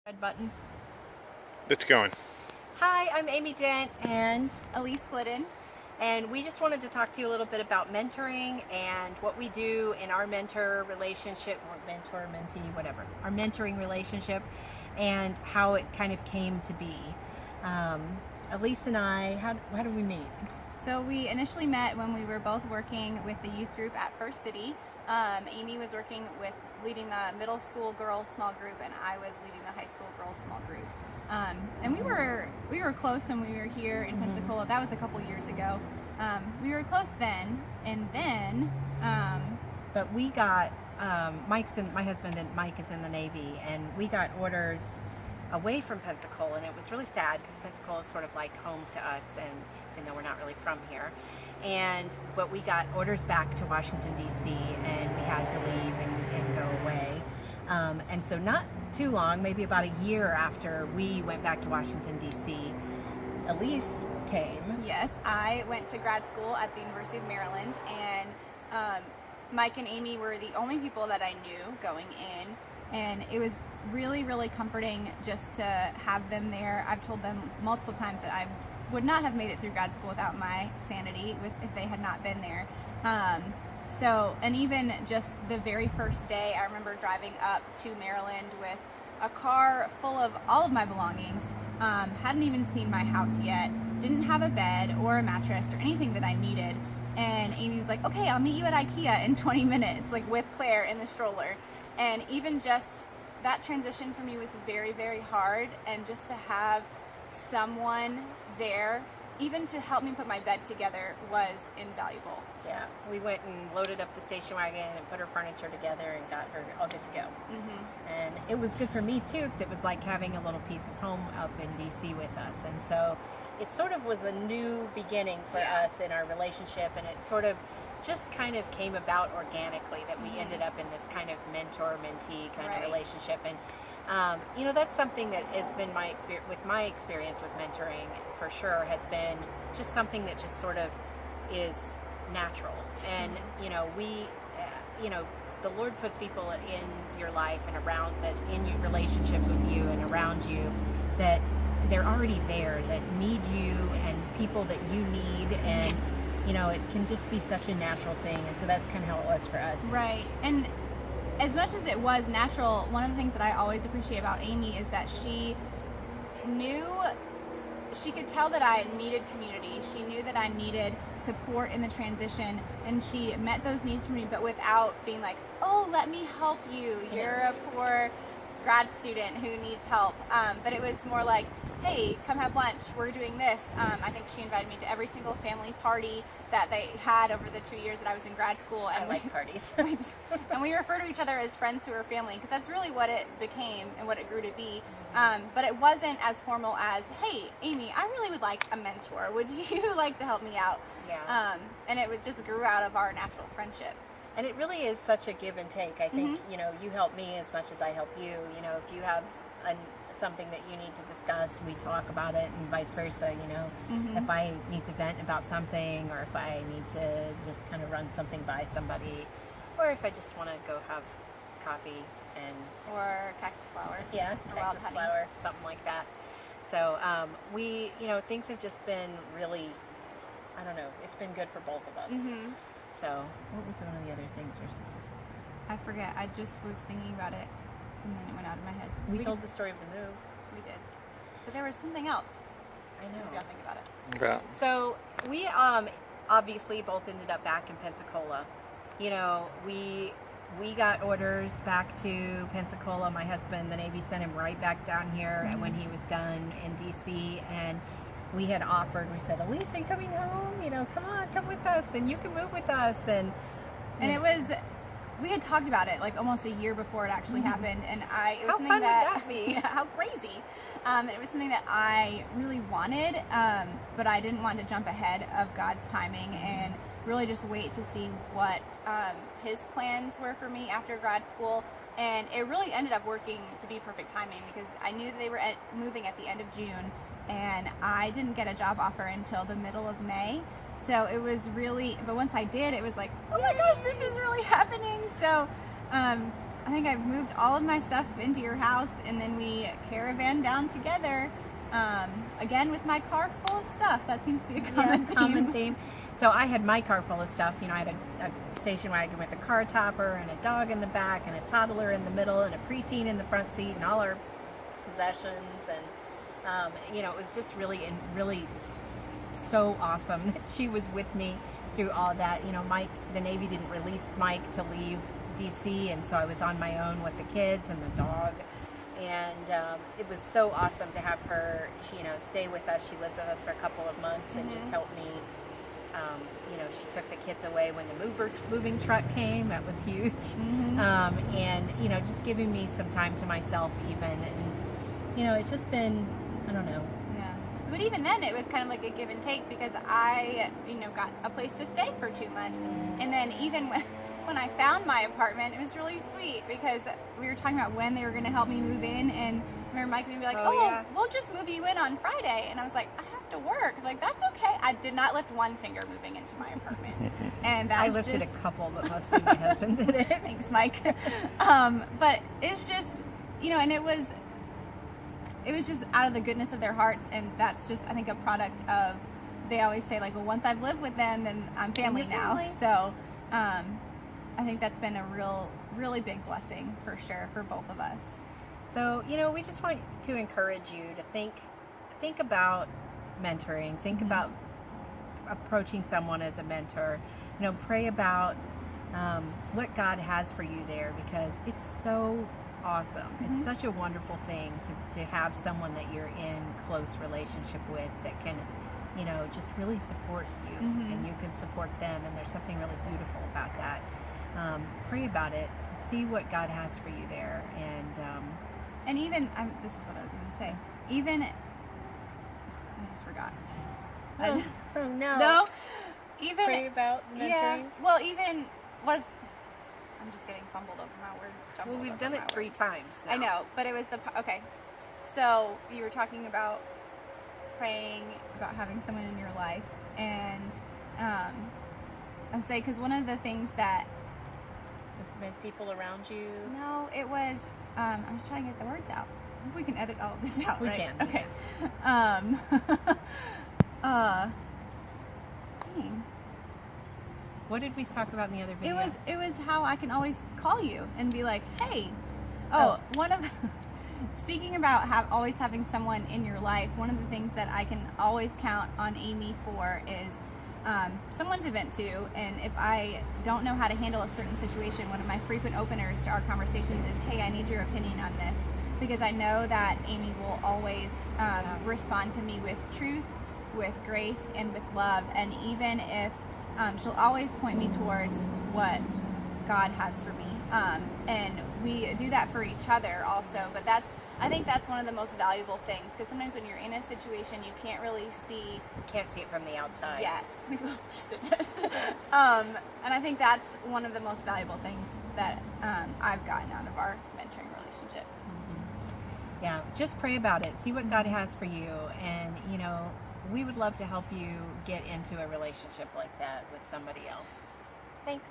Red button. It's going. Hi, I'm Amy Dent, and Elise Glidden. and we just wanted to talk to you a little bit about mentoring and what we do in our mentor relationship, or mentor, mentee, whatever, our mentoring relationship, and how it kind of came to be. Elise and I, how did we meet? So we initially met when we were both working with the youth group at First City. Amy was working with leading the middle school girls small group, and I was leading the high school girls small group. And we were close when we were here in Pensacola. That was a couple years ago. We were close then, and then. But we got my husband and Mike is in the Navy, and we got orders away from Pensacola, and it was really sad because Pensacola is sort of like home to us, and even though we're not really from here. But we got orders back to Washington, D.C., and we had to leave and go away. And so not too long, maybe about a year after we went back to Washington, D.C., Elise came. Yes, I went to grad school at the University of Maryland, and Mike and Amy were the only people that I knew going in, and it was really, really comforting just to have them there. I've told them multiple times that I would not have made it through grad school without my sanity if they had not been there. And even just the very first day, I remember driving up to Maryland with a car full of all of my belongings. Hadn't even seen my house yet, didn't have a bed or a mattress or anything that I needed. And Amy was like, okay, I'll meet you at IKEA in 20 minutes, like with Claire in the stroller. And even just that transition for me was very, very hard. And just to have someone there, even to help me put my bed together, was invaluable. Yeah, we went and loaded up the station wagon and put her furniture together and got her all good to go. Mm-hmm. And it was good for me too, because it was like having a little piece of home up in DC with us. And so it sort of was a new beginning for us in our relationship, and it sort of just kind of came about organically that we ended up in this kind of mentor-mentee kind of relationship. And that's something that has been my experience with mentoring, for sure, has been just something that just sort of is natural. And the Lord puts people in your life and around that, in your relationship with you and around you, that they're already there, that need you, and people that you need, and it can just be such a natural thing. And so that's kind of how it was for us. Right. And as much as it was natural, one of the things that I always appreciate about Amy is that she could tell that I needed community. She knew that I needed support in the transition, and she met those needs for me, but without being like, oh, let me help you. You're a poor grad student who needs help. But it was more like, hey, come have lunch. We're doing this. I think she invited me to every single family party that they had over the 2 years that I was in grad school. And I like parties. And we refer to each other as friends who are family, because that's really what it became and what it grew to be. But it wasn't as formal as, hey, Amy, I really would like a mentor. Would you like to help me out? Yeah. And it would just grew out of our natural friendship. And it really is such a give and take. I think, you help me as much as I help you. If you have something that you need to discuss, we talk about it, and vice versa. If I need to vent about something, or if I need to just kind of run something by somebody, or if I just want to go have coffee or cactus flower. Yeah, or cactus wild flower, something like that. So we, things have just been really, I don't know, it's been good for both of us. Mm-hmm. So what was one of the other things we're supposed to I forget. I just was thinking about it, and then it went out of my head. We told the story of the move. We did. But there was something else. I know. Maybe I'll think about it. Yeah. So we obviously both ended up back in Pensacola. We got orders back to Pensacola. My husband, the Navy, sent him right back down here, and when he was done in DC, and we had offered, we said, Elise, are you coming home? Come with us, and you can move with us. And it was, we had talked about it like almost a year before it actually happened, and it was how something fun that, would that be? Yeah, how crazy. It was something that I really wanted, but I didn't want to jump ahead of God's timing and really just wait to see what his plans were for me after grad school. And it really ended up working to be perfect timing, because I knew that they were moving at the end of June, and I didn't get a job offer until the middle of May. So it was really, but once I did, it was like, oh my gosh, this is really happening. So I think I moved all of my stuff into your house, and then we caravan down together. Again with my car full of stuff. That seems to be a common theme. So I had my car full of stuff. You know, I had a station wagon with a car topper and a dog in the back and a toddler in the middle and a preteen in the front seat and all our possessions. And, you know, it was just really so awesome that she was with me through all that. You know, Mike, the Navy didn't release Mike to leave DC, and so I was on my own with the kids and the dog. And it was so awesome to have her, you know, stay with us. She lived with us for a couple of months and just helped me. You know, she took the kids away when the moving truck came. That was huge. And, you know, just giving me some time to myself even. And, you know, it's just been, I don't know. Yeah. But even then, it was kind of like a give and take, because I, you know, got a place to stay for 2 months. And then even when I found my apartment, it was really sweet, because we were talking about when they were going to help me move in, and I remember Mike would be like, yeah, we'll just move you in on Friday. And I was like, I have to work. Like, that's okay. I did not lift one finger moving into my apartment. And that's I lifted a couple, but mostly my husband did it. Thanks, Mike. But it's just, you know, and it was just out of the goodness of their hearts, and that's just, I think, a product of, they always say, like, well, once I've lived with them, then I'm family now. So I think that's been a really big blessing for sure for both of us. So, you know, we just want to encourage you to think about mentoring, think about approaching someone as a mentor. You know, pray about what God has for you there, because it's so awesome. It's such a wonderful thing to have someone that you're in close relationship with that can, you know, just really support you, and you can support them, and there's something really beautiful about that. Pray about it, see what God has for you there, and even this is what I was going to say. Even I just forgot. oh no. No. Even Pray about mentoring. Yeah. Well, even what. I'm just getting fumbled over my word. Well, we've done it 3 times now. I know, but it was okay. So you were talking about praying about having someone in your life, and I say, because one of the things that people around you. No, it was. I'm just trying to get the words out. I hope we can edit all of this out. We right? can. Okay. Dang. What did we talk about in the other video? It was how I can always call you and be like, hey. One of speaking about always having someone in your life, one of the things that I can always count on Amy for is someone to vent to. And if I don't know how to handle a certain situation, one of my frequent openers to our conversations is, hey, I need your opinion on this, because I know that Amy will always respond to me with truth, with grace, and with love. And even if she'll always point me towards what God has for me. And we do that for each other also. But I think that's one of the most valuable things, because sometimes when you're in a situation, you can't really see. Can't see it from the outside. Yes, we both just did this. And I think that's one of the most valuable things that I've gotten out of our mentoring relationship. Yeah, just pray about it. See what God has for you. And, you know, we would love to help you get into a relationship like that with somebody else. Thanks.